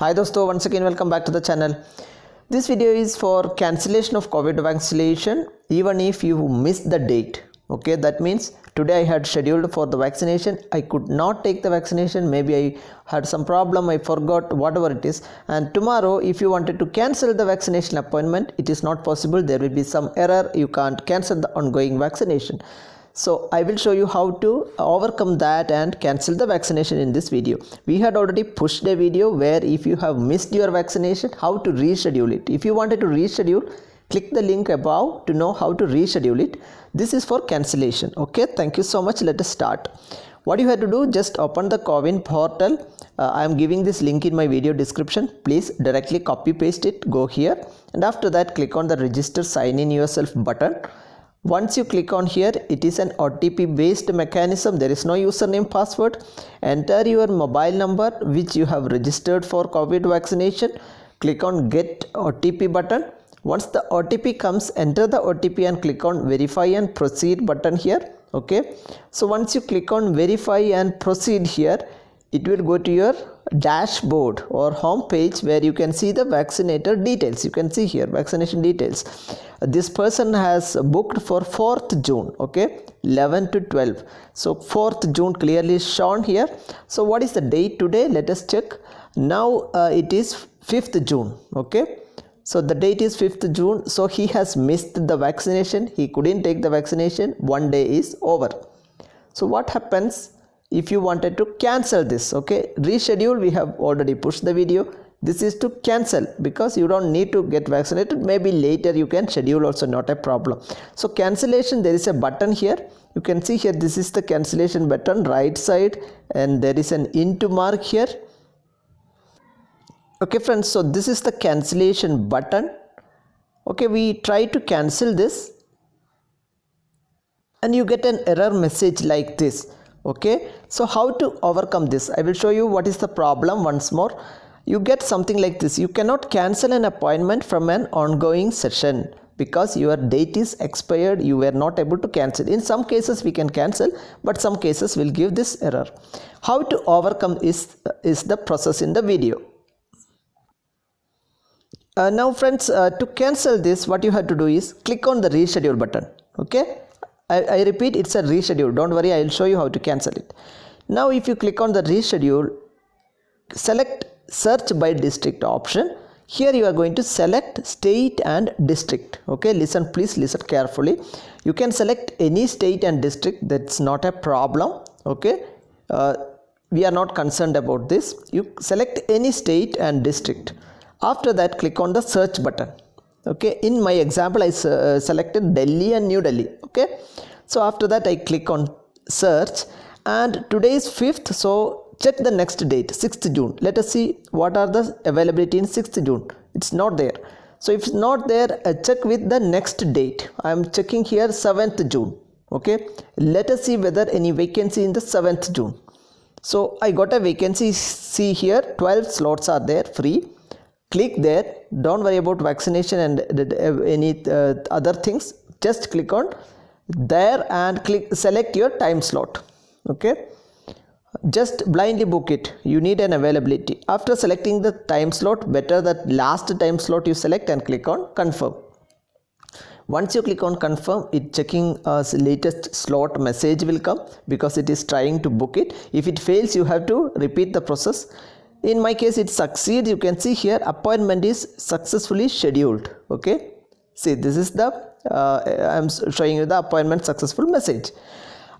Hi dosto, once again welcome back to the channel. This video is for cancellation of COVID vaccination even if you missed the date. Okay, that means today I had scheduled for the vaccination, I could not take the vaccination, maybe I had some problem, I forgot, whatever it is, and tomorrow if you wanted to cancel the vaccination appointment, it is not possible. There will be some error, you can't cancel the ongoing vaccination. So I will show you how to overcome that and cancel the vaccination in this video. We had already pushed a video where if you have missed your vaccination, how to reschedule it. If you wanted to reschedule, click the link above to know how to reschedule it. This is for cancellation. Okay, thank you so much. Let us start. What you have to do, just open the CoWIN portal. I am giving this link in my video description. Please directly copy paste it, go here, and after that click on the register sign in yourself button. Once you click on here, it is an OTP based mechanism. There is no username password. Enter your mobile number which you have registered for COVID vaccination. Click on get OTP button. Once the OTP comes, enter the OTP and click on verify and proceed button here. Okay, so once you click on verify and proceed here, it will go to your dashboard or home page where you can see the vaccinator details. You can see here vaccination details. This person has booked for 4th June, okay, 11 to 12. So 4th June clearly shown here. So what is the date today? Let us check. Now it is 5th June, okay. So the date is 5th June. So he has missed the vaccination. He couldn't take the vaccination. One day is over. So what happens if you wanted to cancel this? Okay, reschedule, we have already pushed the video. This is to cancel because you don't need to get vaccinated. Maybe later you can schedule also, not a problem. So cancellation, there is a button here. You can see here, this is the cancellation button, right side, and there is an into mark here. Okay friends, so this is the cancellation button. Okay, we try to cancel this and you get an error message like this. Okay, so how to overcome this? I will show you what is the problem once more. You get something like this. You cannot cancel an appointment from an ongoing session because your date is expired. You were not able to cancel. In some cases we can cancel, but some cases will give this error. How to overcome is the process in the video. Now friends, to cancel this, what you have to do is click on the reschedule button. Okay, I repeat, it's a reschedule. Don't worry, I will show you how to cancel it. Now if you click on the reschedule, select search by district option. Here you are going to select state and district. Okay, listen, please listen carefully. You can select any state and district, that's not a problem. Okay, we are not concerned about this. You select any state and district. After that, click on the search button. Okay, in my example I selected Delhi and New Delhi. Okay, so after that I click on search, and today is 5th, so check the next date, 6th June. Let us see what are the availability in 6th June. It's not there. So if it's not there, check with the next date. I am checking here 7th June. Okay, let us see whether any vacancy in the 7th June. So I got a vacancy. See here, 12 slots are there free. Click there. Don't worry about vaccination and any other things. Just click on there and select your time slot. Okay, just blindly book it. You need an availability. After selecting the time slot, better that last time slot you select and click on confirm. Once you click on confirm, it checking latest slot message will come because it is trying to book it. If it fails, you have to repeat the process. In my case it succeeds. You can see here appointment is successfully scheduled. Okay, see, this is the I am showing you the appointment successful message.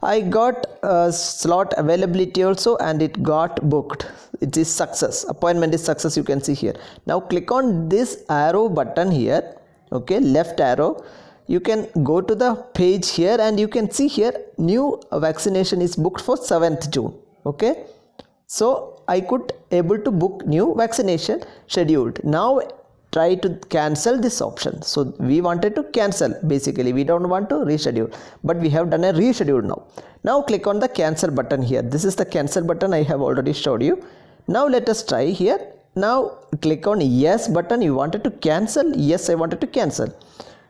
I got slot availability also and it got booked. It is success. Appointment is success. You can see here. Now click on this arrow button here. Okay, left arrow. You can go to the page here and you can see here new vaccination is booked for 7th June. Okay, so I could able to book new vaccination scheduled. Now try to cancel this option. So we wanted to cancel, basically we don't want to reschedule, but we have done a reschedule now. Now click on the cancel button here. This is the cancel button I have already showed you. Now let us try here. Now click on yes button. You wanted to cancel? Yes, I wanted to cancel.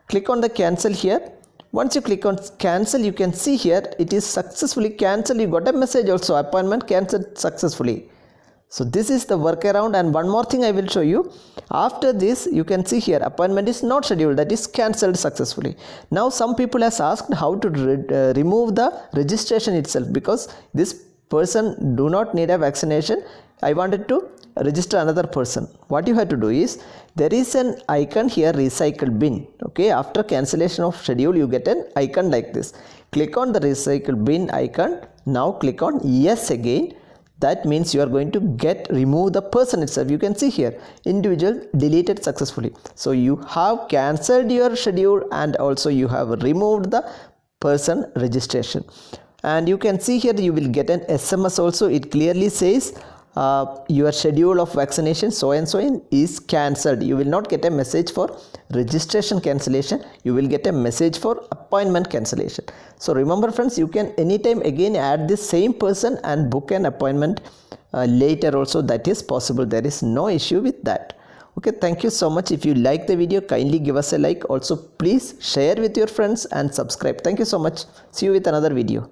Click on the cancel here. Once you click on cancel, you can see here it is successfully cancelled. You got a message also, appointment cancelled successfully. So this is the workaround. And one more thing I will show you. After this, you can see here appointment is not scheduled, that is cancelled successfully. Now some people has asked how to remove the registration itself, because this person do not need a vaccination. I wanted to register another person. What you have to do is, there is an icon here, recycle bin. Okay, after cancellation of schedule you get an icon like this. Click on the recycle bin icon. Now click on yes again. That means you are going to remove the person itself. You can see here individual deleted successfully. So you have cancelled your schedule and also you have removed the person registration. And you can see here you will get an SMS also. It clearly says your schedule of vaccination so and so is cancelled. You will not get a message for registration cancellation, you will get a message for appointment cancellation. So remember friends, you can anytime again add this same person and book an appointment later also. That is possible, there is no issue with that. Okay, thank you so much. If you like the video, kindly give us a like. Also please share with your friends and subscribe. Thank you so much. See you with another video.